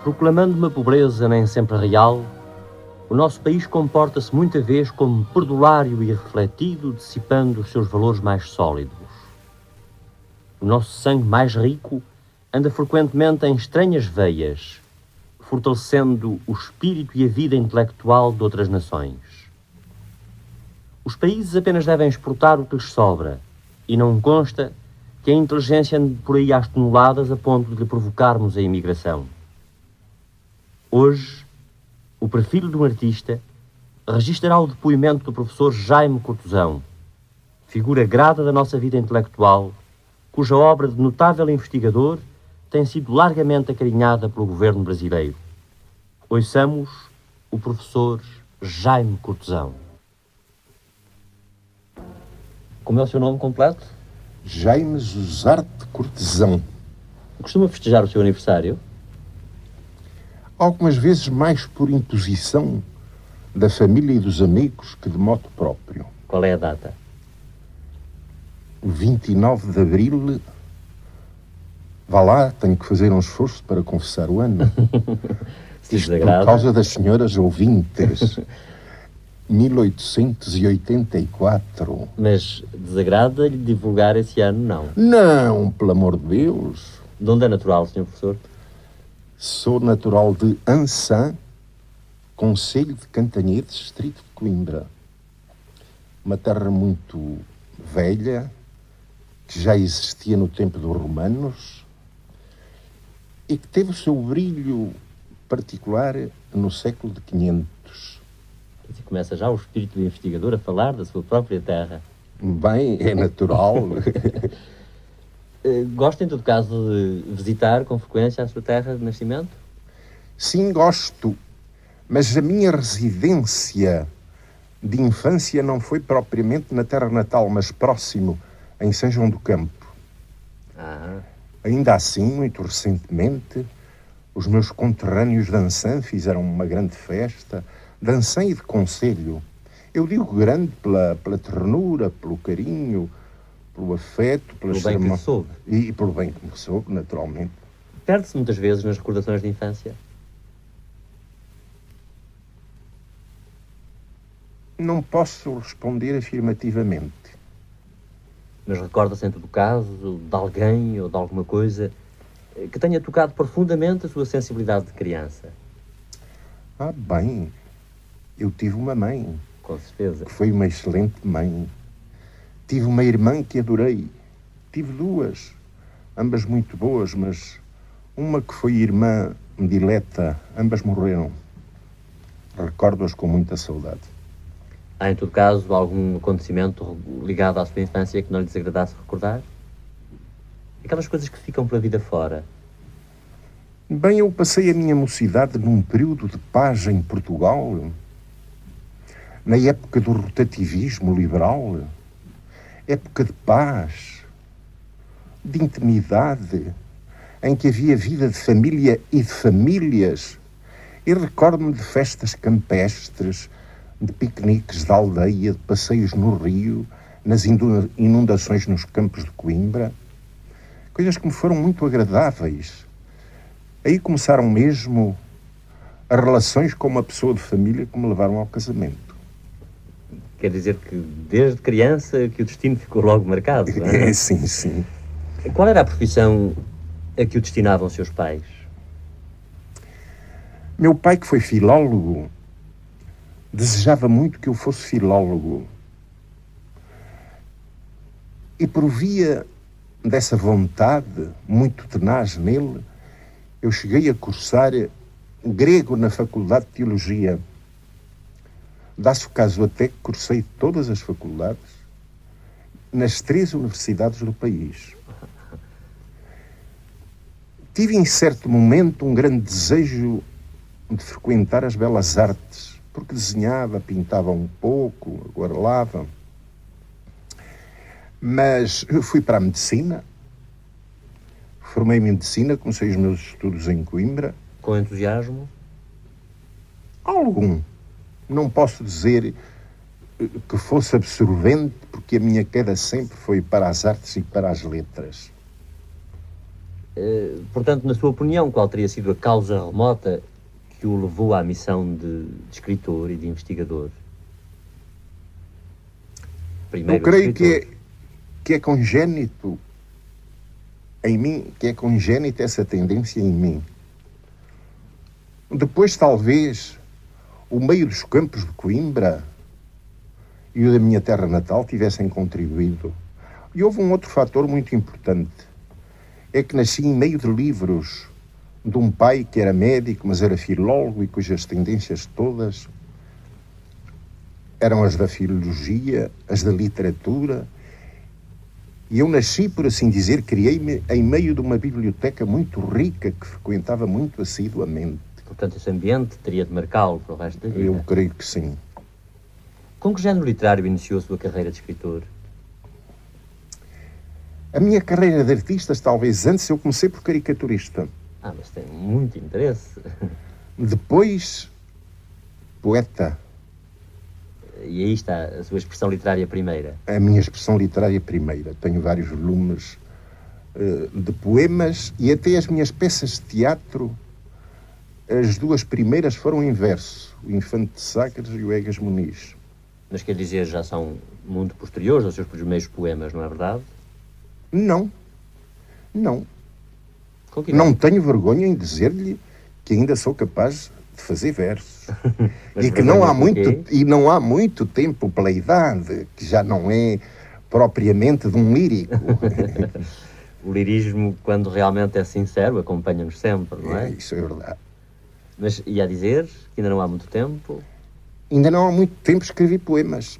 Proclamando uma pobreza nem sempre real, o nosso país comporta-se muita vez como perdulário e refletido, dissipando os seus valores mais sólidos. O nosso sangue mais rico anda frequentemente em estranhas veias, fortalecendo o espírito e a vida intelectual de outras nações. Os países apenas devem exportar o que lhes sobra, e não consta que a inteligência ande por aí às toneladas a ponto de lhe provocarmos a imigração. Hoje, o perfil de um artista registará o depoimento do professor Jaime Cortesão, figura grata da nossa vida intelectual, cuja obra de notável investigador tem sido largamente acarinhada pelo governo brasileiro. Ouçamos o professor Jaime Cortesão. Como é o seu nome completo? Jaime Josarte Cortesão. Costuma festejar o seu aniversário? Algumas vezes mais por imposição da família e dos amigos que de modo próprio. Qual é a data? O 29 de Abril. Vá lá, tenho que fazer um esforço para confessar o ano. Se Por causa das senhoras ouvintes. 1884. Mas desagrada-lhe divulgar esse ano, não? Não, pelo amor de Deus. De onde é natural, Sr. Professor? Sou natural de Ançã, concelho de Cantanhede, distrito de Coimbra. Uma terra muito velha, que já existia no tempo dos romanos e que teve o seu brilho particular no século de 500. E começa já o espírito do investigador a falar da sua própria terra. Bem, é natural. Gosta, em todo caso, de visitar com frequência a sua terra de nascimento? Sim, gosto, mas a minha residência de infância não foi propriamente na terra natal, mas próximo, em São João do Campo. Ainda assim, muito recentemente, os meus conterrâneos de Ançã fizeram uma grande festa, de Ançã e de Concelho. Eu digo grande pela ternura, pelo carinho, pelo afeto, pelo bem que lhe soube. E pelo bem que me soube, naturalmente. Perde-se muitas vezes nas recordações de infância? Não posso responder afirmativamente. Mas recorda-se, em todo caso, de alguém ou de alguma coisa que tenha tocado profundamente a sua sensibilidade de criança? Bem, eu tive uma mãe. Com certeza. Que foi uma excelente mãe. Tive uma irmã que adorei. Tive duas, ambas muito boas, mas uma que foi irmã dileta, ambas morreram. Recordo-as com muita saudade. Há, em todo caso, algum acontecimento ligado à sua infância que não lhe desagradasse recordar? Aquelas coisas que ficam pela vida fora. Bem, eu passei a minha mocidade num período de paz em Portugal, na época do rotativismo liberal, época de paz, de intimidade, em que havia vida de família e de famílias. E recordo-me de festas campestres, de piqueniques da aldeia, de passeios no rio, nas inundações nos campos de Coimbra. Coisas que me foram muito agradáveis. Aí começaram mesmo as relações com uma pessoa de família que me levaram ao casamento. Quer dizer que desde criança que o destino ficou logo marcado, não é? Sim, sim. Qual era a profissão a que o destinavam os seus pais? Meu pai, que foi filólogo, desejava muito que eu fosse filólogo. E por via dessa vontade muito tenaz nele, eu cheguei a cursar grego na Faculdade de Teologia. Dá-se o caso até que cursei todas as faculdades nas 3 universidades do país. Tive em certo momento um grande desejo de frequentar as belas artes, porque desenhava, pintava um pouco, aguarelava. Mas eu fui para a medicina, formei-me em medicina, comecei os meus estudos em Coimbra. Com entusiasmo? Algum. Não posso dizer que fosse absorvente, porque a minha queda sempre foi para as artes e para as letras. Portanto, na sua opinião, qual teria sido a causa remota que o levou à missão de escritor e de investigador? Eu creio que é congénito em mim, que é congénita essa tendência em mim. Depois, talvez, o meio dos campos de Coimbra e o da minha terra natal tivessem contribuído. E houve um outro fator muito importante. É que nasci em meio de livros de um pai que era médico, mas era filólogo e cujas tendências todas eram as da filologia, as da literatura. E eu nasci, por assim dizer, criei-me em meio de uma biblioteca muito rica que frequentava muito assiduamente. Portanto, esse ambiente teria de marcá-lo para o resto da vida. Eu creio que sim. Com que género literário iniciou a sua carreira de escritor? A minha carreira de artistas, talvez antes, eu comecei por caricaturista. Mas tem muito interesse. Depois, poeta. E aí está a sua expressão literária primeira. A minha expressão literária primeira. Tenho vários volumes de poemas e até as minhas peças de teatro, as duas primeiras foram em verso. O Infante de Sagres e o Egas Muniz. Mas quer dizer, já são muito posteriores aos seus primeiros poemas, não é verdade? Não. Não tenho vergonha em dizer-lhe que ainda sou capaz de fazer versos. E que não há muito tempo, pela idade, que já não é propriamente de um lírico. O lirismo, quando realmente é sincero, acompanha-nos sempre, não é? Isso é verdade. Mas ia a dizer que ainda não há muito tempo? Ainda não há muito tempo escrevi poemas.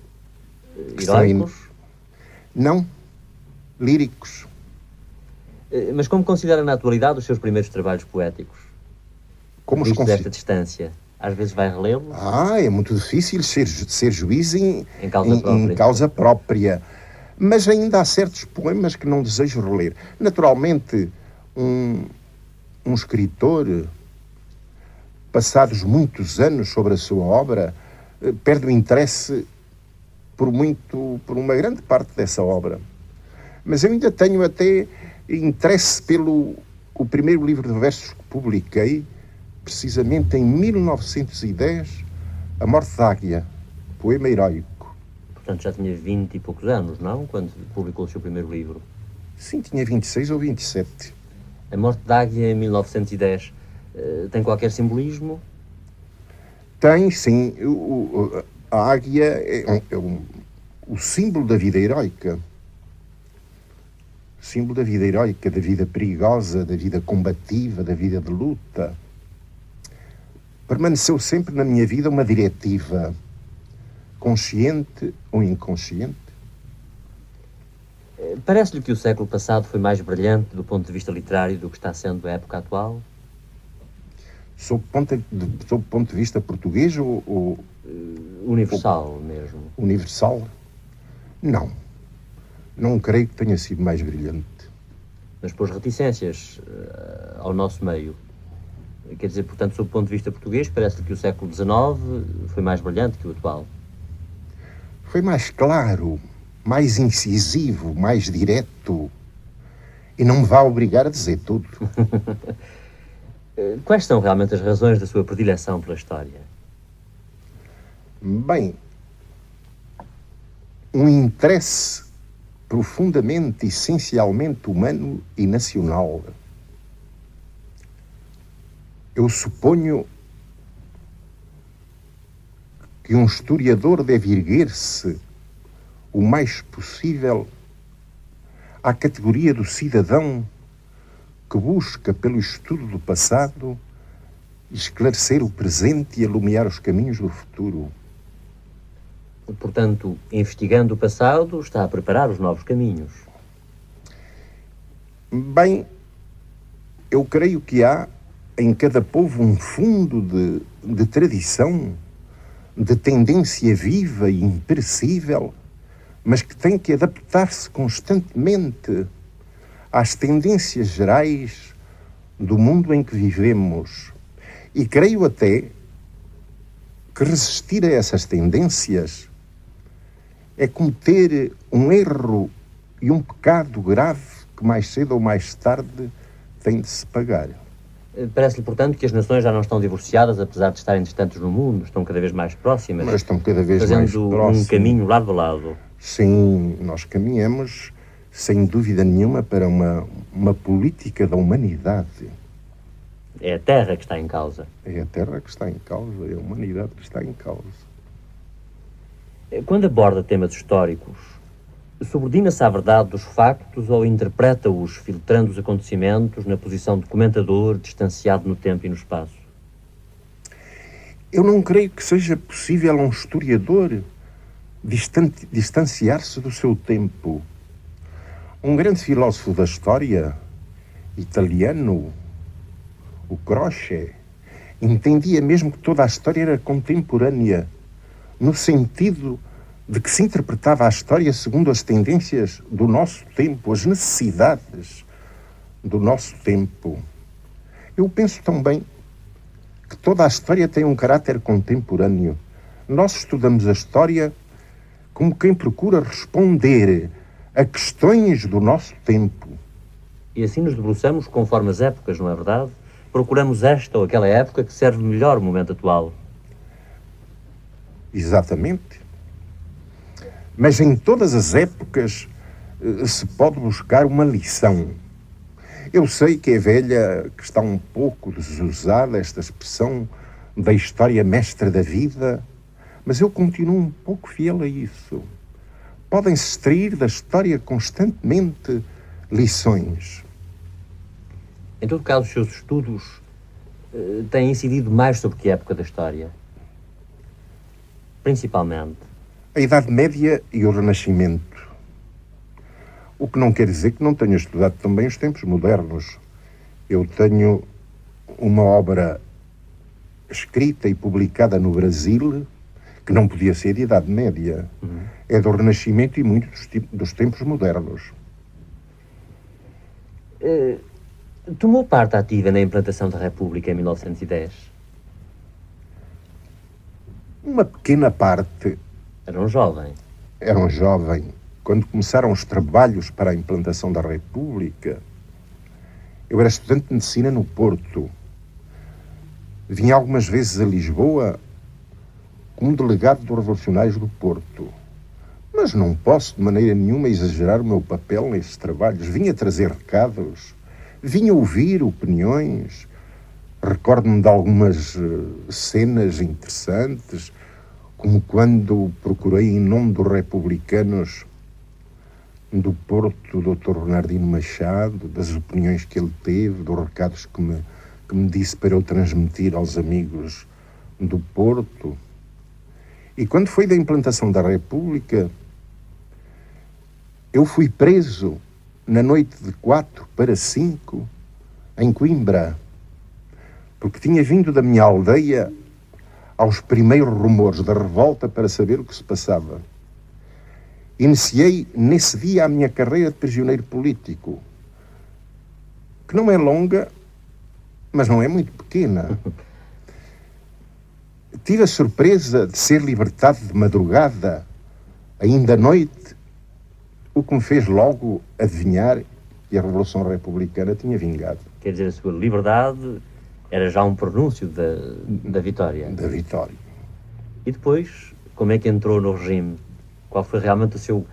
Heróicos? Não. Líricos. Mas como considera na atualidade os seus primeiros trabalhos poéticos? Como os considera? Desta distância? Às vezes vai relê-los? É muito difícil ser juiz em causa própria. Mas ainda há certos poemas que não desejo reler. Naturalmente, um escritor, passados muitos anos sobre a sua obra, perde o interesse por uma grande parte dessa obra. Mas eu ainda tenho até interesse pelo o primeiro livro de versos que publiquei, precisamente em 1910, A Morte da Águia, poema heróico. Portanto, já tinha 20 e poucos anos, não? Quando publicou o seu primeiro livro. Sim, tinha 26 ou 27. A Morte da Águia, em 1910, tem qualquer simbolismo? Tem, sim. A águia é o símbolo da vida heroica. Símbolo da vida heroica, da vida perigosa, da vida combativa, da vida de luta. Permaneceu sempre na minha vida uma diretiva, consciente ou inconsciente. Parece-lhe que o século passado foi mais brilhante do ponto de vista literário do que está sendo a época atual? Sob o ponto de vista português ou universal mesmo? Universal? Não. Não creio que tenha sido mais brilhante. Mas pôs reticências ao nosso meio. Quer dizer, portanto, sob o ponto de vista português, parece-lhe que o século XIX foi mais brilhante que o atual. Foi mais claro, mais incisivo, mais direto. E não me vá obrigar a dizer tudo. Quais são realmente as razões da sua predileção pela história? Bem, um interesse profundamente, essencialmente humano e nacional. Eu suponho que um historiador deve erguer-se o mais possível à categoria do cidadão que busca, pelo estudo do passado, esclarecer o presente e alumiar os caminhos do futuro. Portanto, investigando o passado, está a preparar os novos caminhos. Bem, eu creio que há em cada povo um fundo de tradição, de tendência viva e imperecível, mas que tem que adaptar-se constantemente às tendências gerais do mundo em que vivemos. E creio até que resistir a essas tendências é cometer um erro e um pecado grave que mais cedo ou mais tarde tem de se pagar. Parece-lhe, portanto, que as nações já não estão divorciadas, apesar de estarem distantes no mundo, estão cada vez mais próximas. Mas estão cada vez mais fazendo próximas. Um caminho lado a lado. Sim, nós caminhamos, sem dúvida nenhuma, para uma política da humanidade. É a Terra que está em causa. É a Terra que está em causa, é a humanidade que está em causa. Quando aborda temas históricos, subordina-se à verdade dos factos ou interpreta-os filtrando os acontecimentos na posição de comentador distanciado no tempo e no espaço? Eu não creio que seja possível a um historiador distanciar-se do seu tempo. Um grande filósofo da história, italiano, o Croce, entendia mesmo que toda a história era contemporânea, no sentido de que se interpretava a história segundo as tendências do nosso tempo, as necessidades do nosso tempo. Eu penso também que toda a história tem um caráter contemporâneo. Nós estudamos a história como quem procura responder a questões do nosso tempo. E assim nos debruçamos conforme as épocas, não é verdade? Procuramos esta ou aquela época que serve melhor o momento atual. Exatamente. Mas em todas as épocas se pode buscar uma lição. Eu sei que é velha, que está um pouco desusada esta expressão da história mestra da vida, mas eu continuo um pouco fiel a isso. Podem-se extrair da história constantemente lições. Em todo caso, os seus estudos têm incidido mais sobre que época da história? Principalmente. A Idade Média e o Renascimento. O que não quer dizer que não tenha estudado também os tempos modernos. Eu tenho uma obra escrita e publicada no Brasil, que não podia ser de Idade Média. É do Renascimento e muito dos tempos modernos. Tomou parte ativa na implantação da República em 1910? Uma pequena parte. Era um jovem. Era um jovem. Quando começaram os trabalhos para a implantação da República, eu era estudante de medicina no Porto. Vinha algumas vezes a Lisboa como delegado dos Revolucionários do Porto. Mas não posso de maneira nenhuma exagerar o meu papel nesses trabalhos. Vinha trazer recados, vinha ouvir opiniões. Recordo-me de algumas cenas interessantes, como quando procurei, em nome dos republicanos do Porto, o Dr. Bernardino Machado, das opiniões que ele teve, dos recados que me disse para eu transmitir aos amigos do Porto. E quando foi da implantação da República, eu fui preso na noite de 4 para 5 em Coimbra, porque tinha vindo da minha aldeia aos primeiros rumores da revolta para saber o que se passava. Iniciei nesse dia a minha carreira de prisioneiro político, que não é longa, mas não é muito pequena. Tive a surpresa de ser libertado de madrugada, ainda à noite, o que me fez logo adivinhar que a Revolução Republicana tinha vingado. Quer dizer, a sua liberdade era já um pronúncio da vitória. Da vitória. E depois, como é que entrou no regime? Qual foi realmente o seu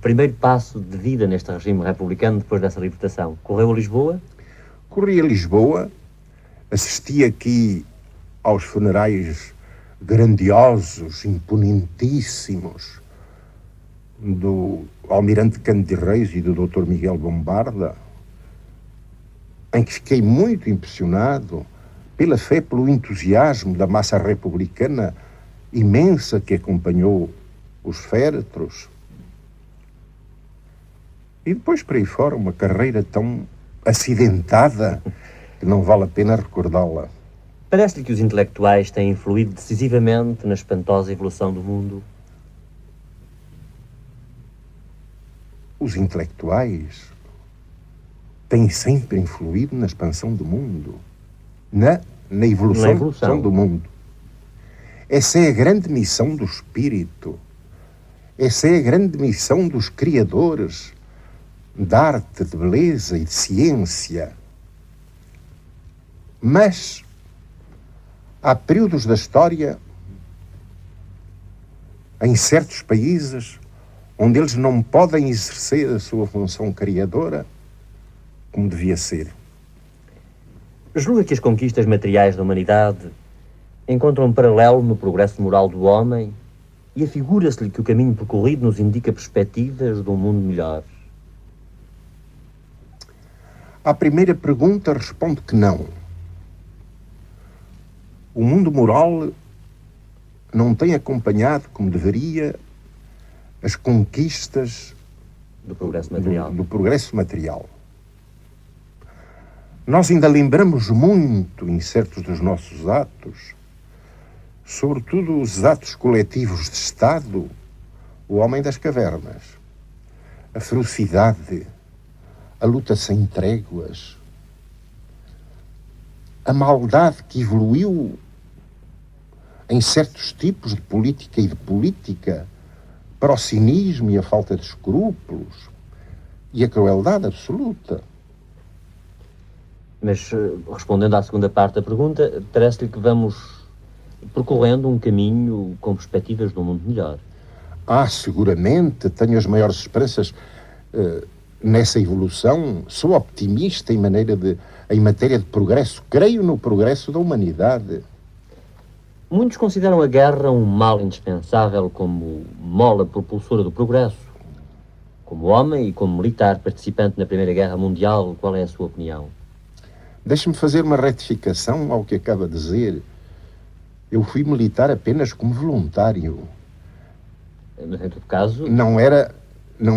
primeiro passo de vida neste regime republicano depois dessa libertação? Correu a Lisboa? Corri a Lisboa, assisti aqui aos funerais grandiosos, imponentíssimos, do Almirante Cândido Reis e do Dr. Miguel Bombarda, em que fiquei muito impressionado pela fé, pelo entusiasmo da massa republicana imensa que acompanhou os féretros. E depois por aí fora, uma carreira tão acidentada que não vale a pena recordá-la. Parece-lhe que os intelectuais têm influído decisivamente na espantosa evolução do mundo? Os intelectuais têm sempre influído na expansão do mundo, na evolução do mundo. Essa é a grande missão do espírito. Essa é a grande missão dos criadores de arte, de beleza e de ciência. Mas há períodos da história, em certos países, onde eles não podem exercer a sua função criadora como devia ser. Julga que as conquistas materiais da humanidade encontram um paralelo no progresso moral do homem e afigura-se-lhe que o caminho percorrido nos indica perspectivas de um mundo melhor? À primeira pergunta respondo que não. O mundo moral não tem acompanhado, como deveria, as conquistas Do progresso material. do progresso material. Nós ainda lembramos muito, em certos dos nossos atos, sobretudo os atos coletivos de Estado, o homem das cavernas, a ferocidade, a luta sem tréguas, a maldade que evoluiu em certos tipos de política e de política para o cinismo e a falta de escrúpulos e a crueldade absoluta. Mas, respondendo à segunda parte da pergunta, parece-lhe que vamos percorrendo um caminho com perspectivas de um mundo melhor. Seguramente, tenho as maiores esperanças nessa evolução. Sou optimista em matéria de progresso. Creio no progresso da humanidade. Muitos consideram a guerra um mal indispensável como mola propulsora do progresso. Como homem e como militar participante na Primeira Guerra Mundial, qual é a sua opinião? Deixe-me fazer uma retificação ao que acaba de dizer. Eu fui militar apenas como voluntário. Mas, em todo caso... Não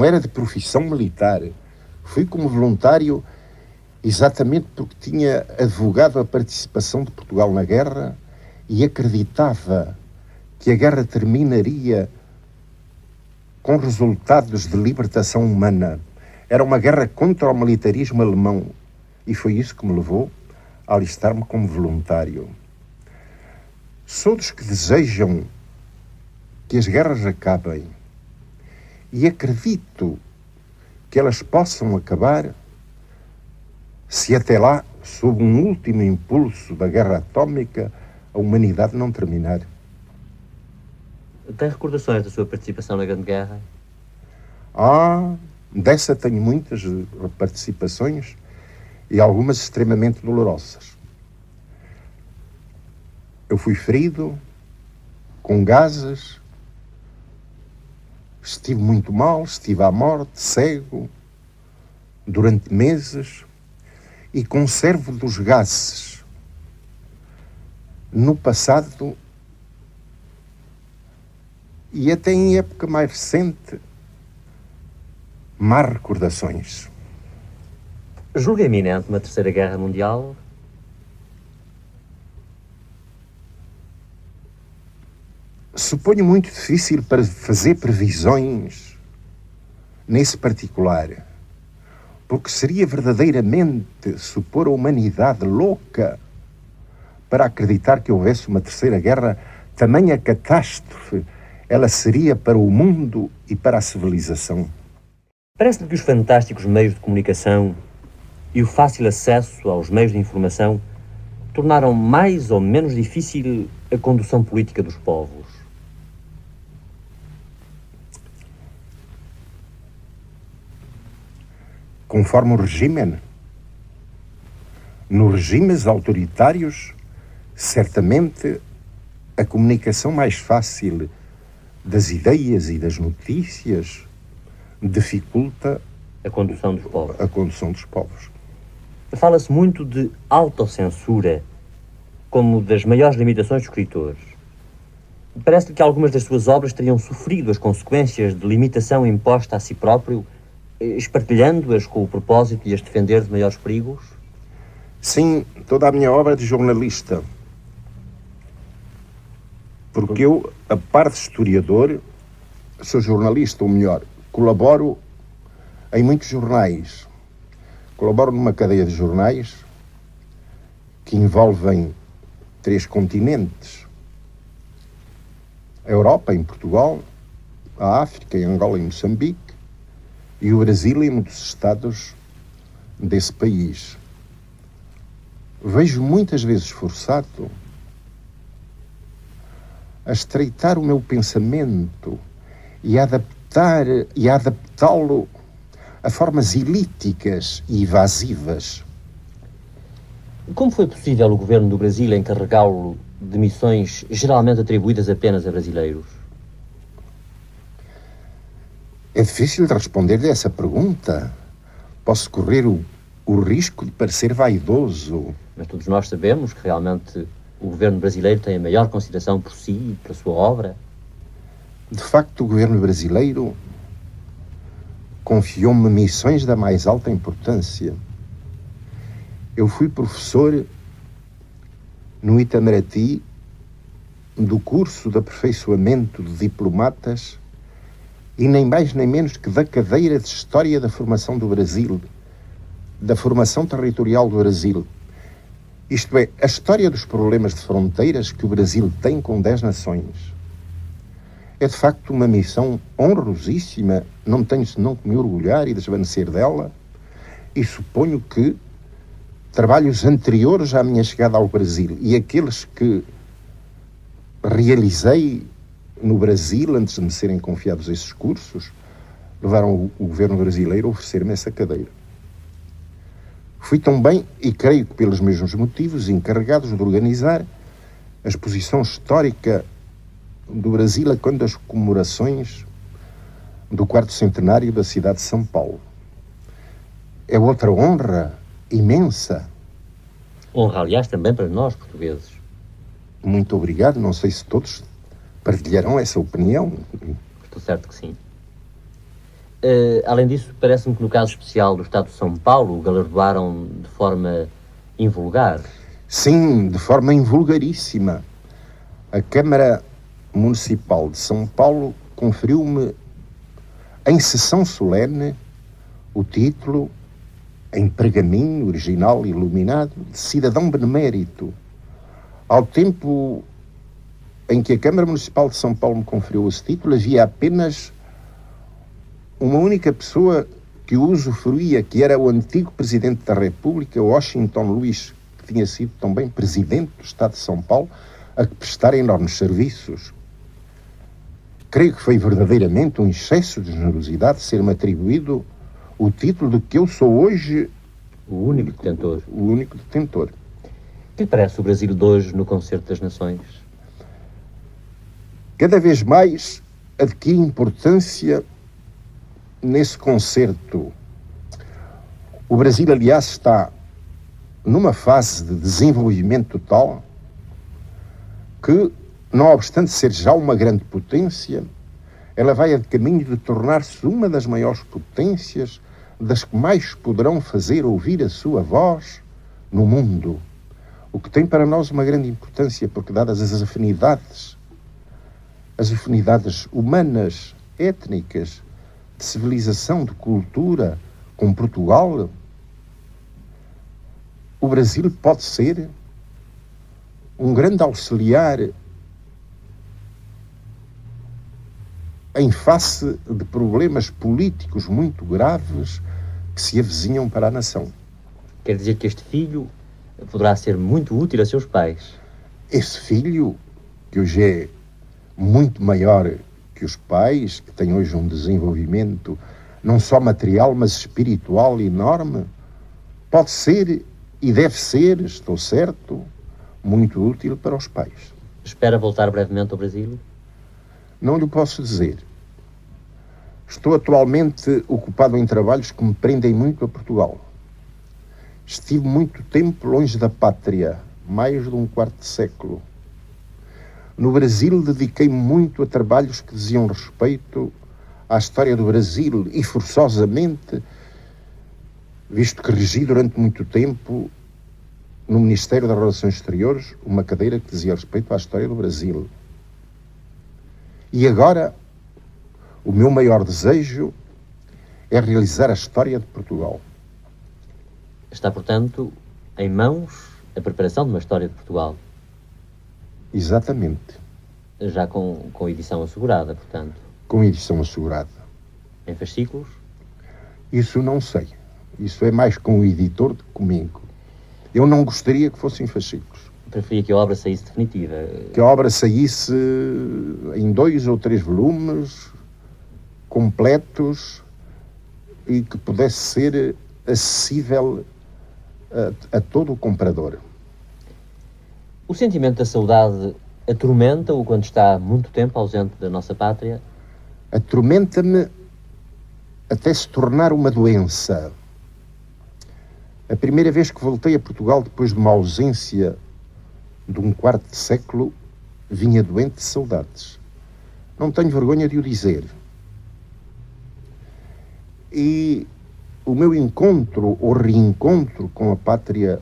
era de profissão militar. Fui como voluntário exatamente porque tinha advogado a participação de Portugal na guerra e acreditava que a guerra terminaria com resultados de libertação humana. Era uma guerra contra o militarismo alemão e foi isso que me levou a alistar-me como voluntário. Sou dos que desejam que as guerras acabem e acredito que elas possam acabar se até lá, sob um último impulso da guerra atómica, a humanidade não terminar. Tem recordações da sua participação na Grande Guerra? Dessa tenho muitas participações e algumas extremamente dolorosas. Eu fui ferido, com gases, estive muito mal, estive à morte, cego, durante meses, e conservo dos gases no passado e até em época mais recente, más recordações. Julga iminente uma Terceira Guerra Mundial? Suponho muito difícil para fazer previsões nesse particular, porque seria verdadeiramente supor a humanidade louca para acreditar que houvesse uma terceira guerra. Tamanha catástrofe ela seria para o mundo e para a civilização. Parece-lhe que os fantásticos meios de comunicação e o fácil acesso aos meios de informação tornaram mais ou menos difícil a condução política dos povos? Conforme o regime, nos regimes autoritários, certamente a comunicação mais fácil das ideias e das notícias dificulta a condução dos povos. A condução dos povos. Fala-se muito de autocensura como das maiores limitações dos escritores. Parece-lhe que algumas das suas obras teriam sofrido as consequências de limitação imposta a si próprio, espartilhando-as com o propósito de as defender de maiores perigos? Sim, toda a minha obra é de jornalista. Porque eu, a par de historiador, sou jornalista, ou melhor, colaboro em muitos jornais. Colaboro numa cadeia de jornais que envolvem 3 continentes. A Europa, em Portugal, a África, em Angola e Moçambique, e o Brasil e muitos estados desse país. vejo muitas vezes forçado a estreitar o meu pensamento e a adaptá-lo a formas elíticas e evasivas. Como foi possível o governo do Brasil encarregá-lo de missões geralmente atribuídas apenas a brasileiros? É difícil de responder-lhe essa pergunta. Posso correr o risco de parecer vaidoso. Mas todos nós sabemos que realmente o governo brasileiro tem a maior consideração por si e pela sua obra. De facto, o governo brasileiro confiou-me missões da mais alta importância. Eu fui professor no Itamaraty do curso de aperfeiçoamento de diplomatas e nem mais nem menos que da cadeira de História da Formação do Brasil, da formação territorial do Brasil. Isto é, a história dos problemas de fronteiras que o Brasil tem com 10 nações. É de facto uma missão honrosíssima, não tenho senão que me orgulhar e desvanecer dela, e suponho que trabalhos anteriores à minha chegada ao Brasil e aqueles que realizei no Brasil antes de me serem confiados esses cursos, levaram o governo brasileiro a oferecer-me essa cadeira. Fui também, e creio que pelos mesmos motivos, encarregados de organizar a exposição histórica do Brasil a quando as comemorações do 4º centenário da cidade de São Paulo. É outra honra imensa. Honra, aliás, também para nós, portugueses. Muito obrigado. Não sei se todos partilharão essa opinião. Estou certo que sim. Além disso, parece-me que no caso especial do Estado de São Paulo o galardoaram de forma invulgar. Sim, de forma invulgaríssima. A Câmara Municipal de São Paulo conferiu-me em sessão solene o título, em pergaminho original iluminado, de cidadão benemérito. Ao tempo em que a Câmara Municipal de São Paulo me conferiu esse título, havia apenas uma única pessoa que o usufruía, que era o antigo Presidente da República, Washington Luiz, que tinha sido também Presidente do Estado de São Paulo, a que prestar enormes serviços. Creio que foi verdadeiramente um excesso de generosidade ser-me atribuído o título de que eu sou hoje o único detentor. O único detentor. Que lhe parece o Brasil de hoje no Concerto das Nações? Cada vez mais adquire importância nesse concerto. O Brasil, aliás, está numa fase de desenvolvimento tal que, não obstante ser já uma grande potência, ela vai a caminho de tornar-se uma das maiores potências, das que mais poderão fazer ouvir a sua voz no mundo. O que tem para nós uma grande importância, porque dadas as afinidades humanas, étnicas, de civilização, de cultura, com Portugal, o Brasil pode ser um grande auxiliar em face de problemas políticos muito graves que se avizinham para a nação. Quer dizer que este filho poderá ser muito útil a seus pais? Esse filho, que hoje é muito maior que os pais, que tem hoje um desenvolvimento não só material, mas espiritual enorme, pode ser e deve ser, estou certo, muito útil para os pais. Espera voltar brevemente ao Brasil? Não lhe posso dizer. Estou atualmente ocupado em trabalhos que me prendem muito a Portugal. Estive muito tempo longe da pátria, mais de um quarto de século. No Brasil dediquei-me muito a trabalhos que diziam respeito à história do Brasil e, forçosamente, visto que regi durante muito tempo no Ministério das Relações Exteriores uma cadeira que dizia respeito à história do Brasil. E agora, o meu maior desejo é realizar a história de Portugal. Está, portanto, em mãos a preparação de uma história de Portugal. Exatamente. Já com edição assegurada, portanto. Com edição assegurada. Em fascículos? Isso não sei. Isso é mais com o editor do que comigo. Eu não gostaria que fossem fascículos. Preferia que a obra saísse definitiva. Que a obra saísse em 2 ou 3 volumes, completos, e que pudesse ser acessível a todo o comprador. O sentimento da saudade atormenta-o quando está muito tempo ausente da nossa pátria? Atormenta-me até se tornar uma doença. A primeira vez que voltei a Portugal, depois de uma ausência de um quarto de século, vinha doente de saudades. Não tenho vergonha de o dizer. E o meu encontro ou reencontro com a pátria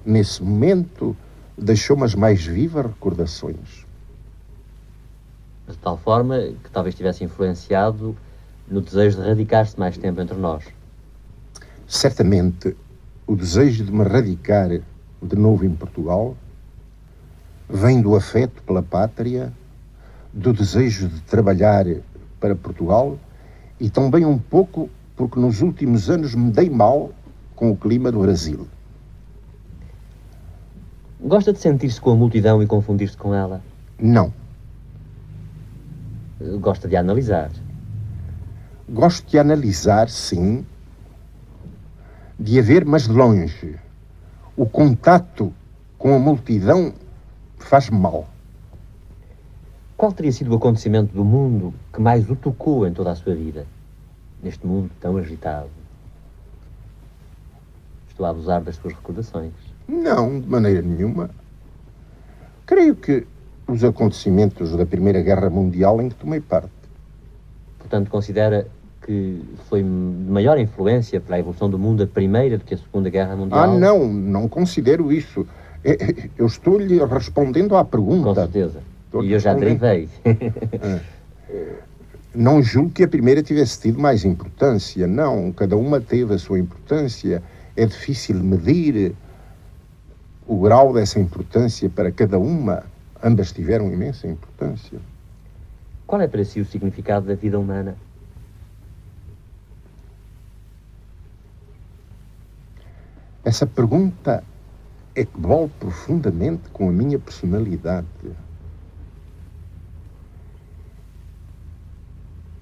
nesse momento deixou-me as mais vivas recordações. De tal forma que talvez tivesse influenciado no desejo de radicar-se mais tempo entre nós. Certamente, o desejo de me radicar de novo em Portugal vem do afeto pela pátria, do desejo de trabalhar para Portugal e também um pouco porque nos últimos anos me dei mal com o clima do Brasil. Gosta de sentir-se com a multidão e confundir-se com ela? Não. Gosta de analisar? Gosto de analisar, sim, de haver, mas de longe. O contato com a multidão faz mal. Qual teria sido o acontecimento do mundo que mais o tocou em toda a sua vida? Neste mundo tão agitado. Estou a abusar das suas recordações. Não, de maneira nenhuma. Creio que os acontecimentos da Primeira Guerra Mundial em que tomei parte. Portanto, considera que foi de maior influência para a evolução do mundo a Primeira do que a Segunda Guerra Mundial? Não considero isso. Eu estou-lhe respondendo à pergunta. Com certeza. E eu já derivei. Não julgo que a primeira tivesse tido mais importância. Não, cada uma teve a sua importância. É difícil medir o grau dessa importância para cada uma. Ambas tiveram imensa importância. Qual é para si o significado da vida humana? Essa pergunta equivale profundamente com a minha personalidade.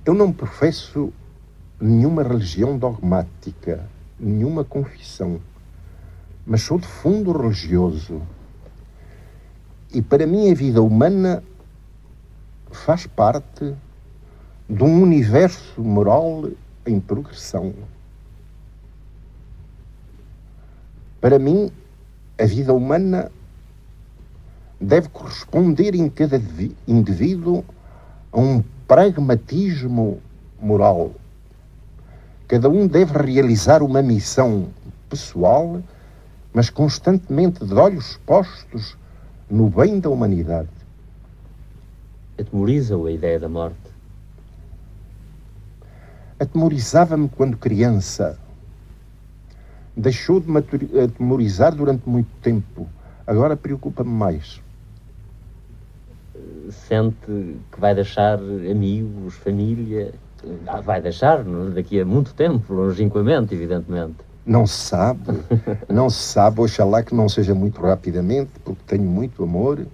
Eu não professo nenhuma religião dogmática, nenhuma confissão, mas sou de fundo religioso. E para mim a vida humana faz parte de um universo moral em progressão. Para mim, a vida humana deve corresponder em cada indivíduo a um pragmatismo moral. Cada um deve realizar uma missão pessoal, mas constantemente de olhos postos no bem da humanidade. Atemoriza-o a ideia da morte? Atemorizava-me quando criança. Deixou de me atemorizar durante muito tempo. Agora preocupa-me mais. Sente que vai deixar amigos, família? Vai deixar daqui a muito tempo, longínquamente, evidentemente. Não se sabe, oxalá que não seja muito rapidamente, porque tenho muito amor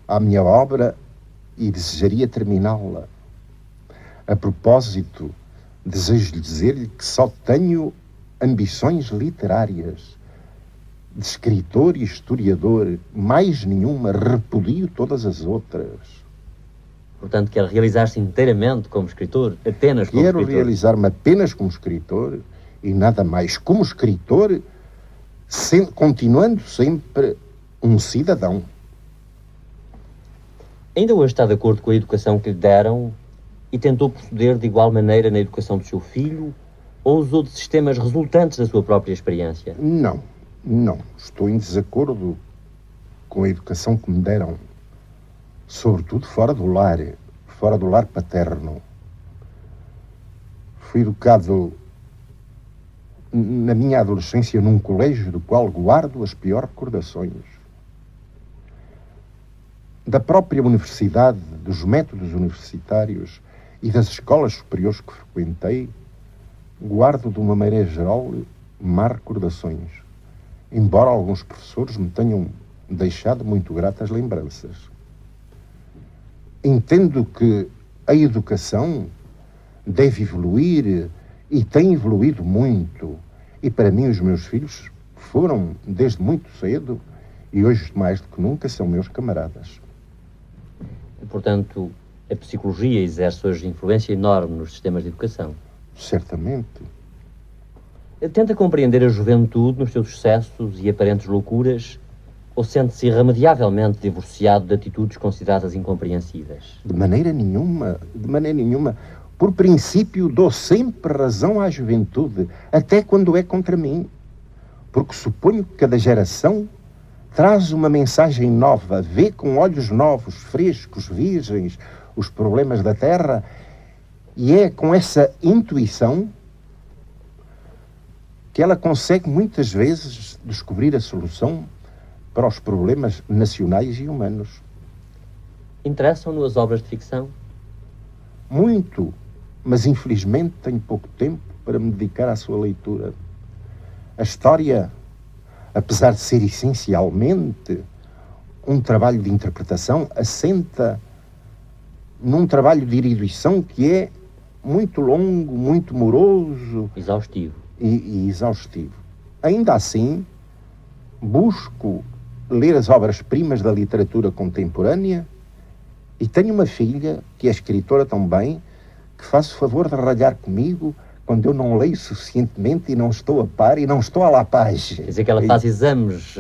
à minha obra e desejaria terminá-la. A propósito, desejo dizer-lhe que só tenho ambições literárias. De escritor e historiador, mais nenhuma, repudio todas as outras. Portanto, quer realizar-se inteiramente como escritor, apenas como escritor? Quero realizar-me apenas como escritor e nada mais. Como escritor, continuando sempre um cidadão. Ainda hoje está de acordo com a educação que lhe deram e tentou proceder de igual maneira na educação do seu filho ou usou de sistemas resultantes da sua própria experiência? Não. Estou em desacordo com a educação que me deram. Sobretudo fora do lar paterno. Fui educado na minha adolescência num colégio do qual guardo as piores recordações. Da própria universidade, dos métodos universitários e das escolas superiores que frequentei, guardo de uma maneira geral más recordações. embora alguns professores me tenham deixado muito gratas lembranças. Entendo que a educação deve evoluir e tem evoluído muito. E para mim os meus filhos foram desde muito cedo e hoje mais do que nunca são meus camaradas. E, portanto, a psicologia exerce hoje influência enorme nos sistemas de educação. Certamente. Tenta compreender a juventude nos seus excessos e aparentes loucuras ou sente-se irremediavelmente divorciado de atitudes consideradas incompreensíveis? De maneira nenhuma, de maneira nenhuma. Por princípio, dou sempre razão à juventude, até quando é contra mim. Porque suponho que cada geração traz uma mensagem nova, vê com olhos novos, frescos, virgens, os problemas da Terra, e é com essa intuição que ela consegue muitas vezes descobrir a solução para os problemas nacionais e humanos. Interessam-no as obras de ficção? Muito, mas infelizmente tenho pouco tempo para me dedicar à sua leitura. A história, apesar de ser essencialmente um trabalho de interpretação, assenta num trabalho de erudição que é muito longo, muito moroso. Exaustivo. E exaustivo. Ainda assim, busco ler as obras-primas da literatura contemporânea e tenho uma filha, que é escritora também, que faz o favor de ralhar comigo quando eu não leio suficientemente e não estou a par e não estou à la page. Quer dizer que ela faz exames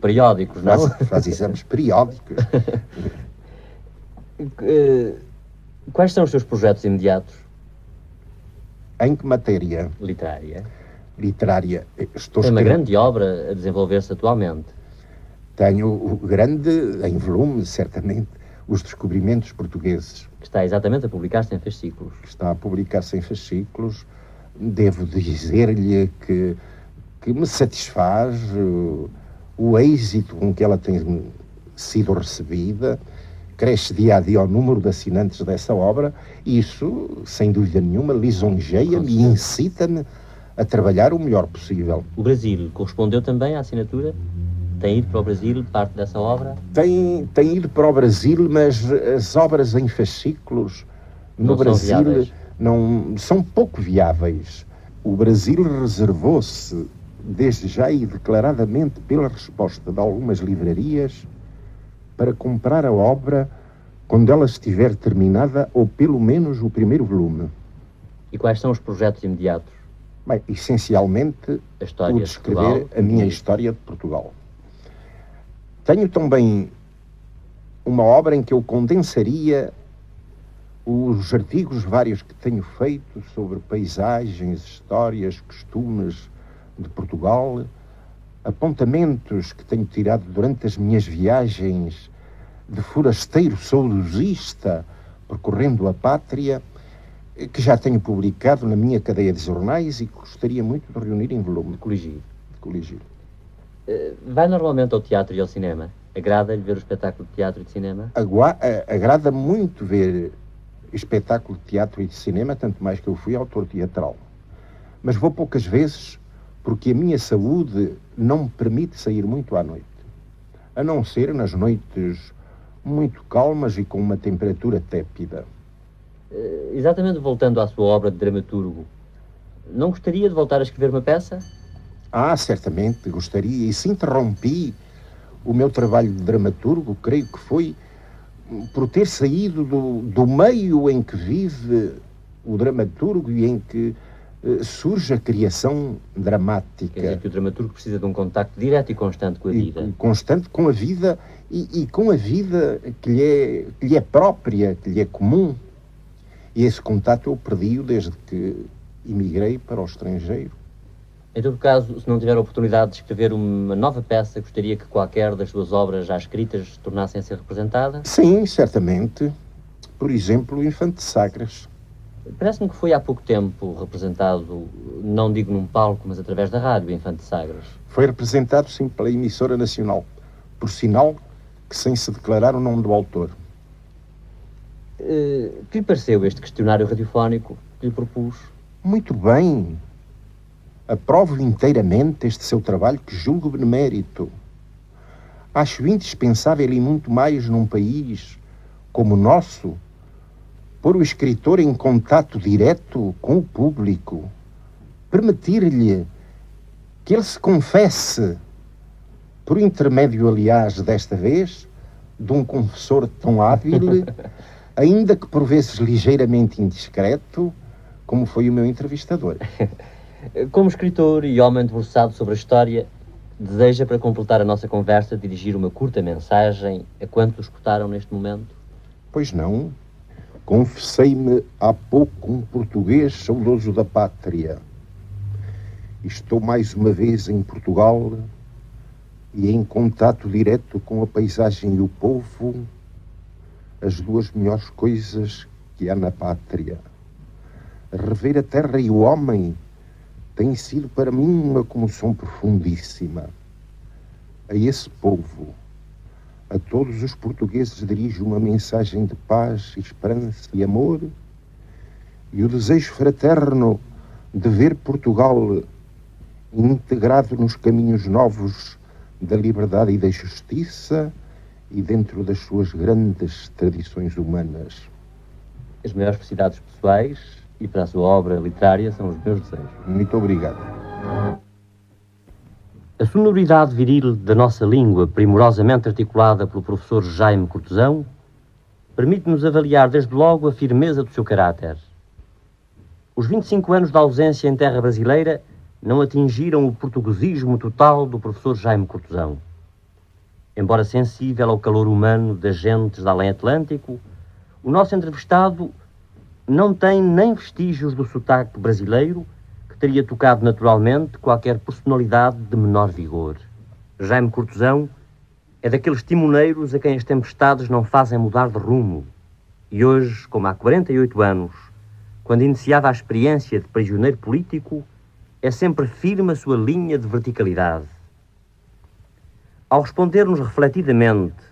periódicos, não? Faz exames periódicos. Quais são os seus projetos imediatos? Em que matéria? Literária. Literária. Tem uma grande obra a desenvolver-se atualmente. Tenho o grande, em volume, certamente, Os Descobrimentos Portugueses. Que está exatamente a publicar-se em fascículos. Está a publicar-se em fascículos. Devo dizer-lhe que me satisfaz o êxito com que ela tem sido recebida. Cresce dia a dia o número de assinantes dessa obra e isso, sem dúvida nenhuma, lisonjeia-me e incita-me a trabalhar o melhor possível. O Brasil correspondeu também à assinatura? Tem ido para o Brasil parte dessa obra? Tem ido para o Brasil, mas as obras em fascículos no Brasil não são pouco viáveis. O Brasil reservou-se, desde já e declaradamente pela resposta de algumas livrarias, para comprar a obra quando ela estiver terminada, ou pelo menos o primeiro volume. E quais são os projetos imediatos? Bem, essencialmente, o de escrever a minha história de Portugal. Tenho também uma obra em que eu condensaria os artigos vários que tenho feito sobre paisagens, histórias, costumes de Portugal, apontamentos que tenho tirado durante as minhas viagens de forasteiro saudosista, percorrendo a pátria, que já tenho publicado na minha cadeia de jornais e que gostaria muito de reunir em volume. De coligir. Vai normalmente ao teatro e ao cinema? Agrada-lhe ver o espetáculo de teatro e de cinema? Agrada muito ver espetáculo de teatro e de cinema, tanto mais que eu fui autor teatral. Mas vou poucas vezes porque a minha saúde não me permite sair muito à noite. A não ser nas noites muito calmas e com uma temperatura tépida. Exatamente voltando à sua obra de dramaturgo, não gostaria de voltar a escrever uma peça? Certamente gostaria. E se interrompi o meu trabalho de dramaturgo, creio que foi por ter saído do meio em que vive o dramaturgo e em que surge a criação dramática. Quer dizer que o dramaturgo precisa de um contacto direto e constante com a vida. Constante com a vida e com a vida que lhe é própria, que lhe é comum. E esse contato eu perdi-o desde que emigrei para o estrangeiro. Em todo caso, se não tiver a oportunidade de escrever uma nova peça, gostaria que qualquer das suas obras já escritas tornassem a ser representadas? Sim, certamente. Por exemplo, o Infante Sagres. Parece-me que foi há pouco tempo representado, não digo num palco, mas através da rádio, o Infante Sagres. Foi representado, sim, pela emissora nacional. Por sinal que sem se declarar o nome do autor. Que lhe pareceu este questionário radiofónico que lhe propus? Muito bem. Aprovo inteiramente este seu trabalho que julgo benemérito. Acho indispensável e muito mais num país como o nosso, pôr o escritor em contato direto com o público, permitir-lhe que ele se confesse, por intermédio, aliás, desta vez, de um confessor tão hábil, ainda que por vezes ligeiramente indiscreto, como foi o meu entrevistador. Como escritor e homem debruçado sobre a história, deseja, para completar a nossa conversa, dirigir uma curta mensagem a quantos escutaram neste momento? Pois não. Confessei-me há pouco um português saudoso da pátria. Estou mais uma vez em Portugal e em contato direto com a paisagem e o povo, as duas melhores coisas que há na pátria. Rever a terra e o homem tem sido para mim uma comoção profundíssima. A esse povo, a todos os portugueses, dirijo uma mensagem de paz, esperança e amor, e o desejo fraterno de ver Portugal integrado nos caminhos novos da liberdade e da justiça e dentro das suas grandes tradições humanas. As maiores felicidades pessoais e para a sua obra literária são os meus desejos. Muito obrigado. A sonoridade viril da nossa língua, primorosamente articulada pelo professor Jaime Cortesão, permite-nos avaliar desde logo a firmeza do seu caráter. Os 25 anos de ausência em terra brasileira não atingiram o portuguesismo total do professor Jaime Cortesão. Embora sensível ao calor humano das gentes de além Atlântico, o nosso entrevistado não tem nem vestígios do sotaque brasileiro que teria tocado naturalmente qualquer personalidade de menor vigor. Jaime Cortesão é daqueles timoneiros a quem as tempestades não fazem mudar de rumo. E hoje, como há 48 anos, quando iniciava a experiência de prisioneiro político, é sempre firme a sua linha de verticalidade. Ao responder-nos refletidamente,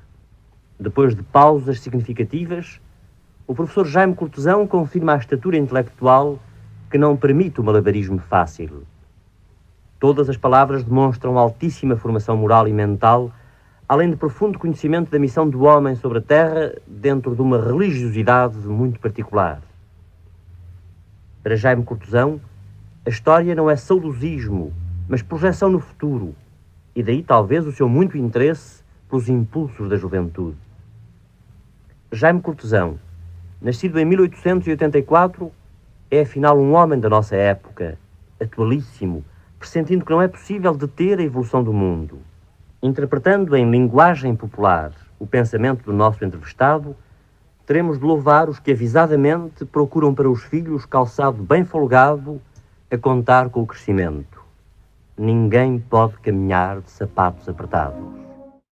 depois de pausas significativas, o professor Jaime Cortesão confirma a estatura intelectual que não permite o malabarismo fácil. Todas as palavras demonstram altíssima formação moral e mental, além de profundo conhecimento da missão do homem sobre a terra dentro de uma religiosidade muito particular. Para Jaime Cortesão, a história não é saudosismo, mas projeção no futuro, e daí talvez o seu muito interesse pelos impulsos da juventude. Jaime Cortesão, nascido em 1884, é afinal um homem da nossa época, atualíssimo, pressentindo que não é possível deter a evolução do mundo. Interpretando em linguagem popular o pensamento do nosso entrevistado, teremos de louvar os que avisadamente procuram para os filhos calçado bem folgado a contar com o crescimento. Ninguém pode caminhar de sapatos apertados.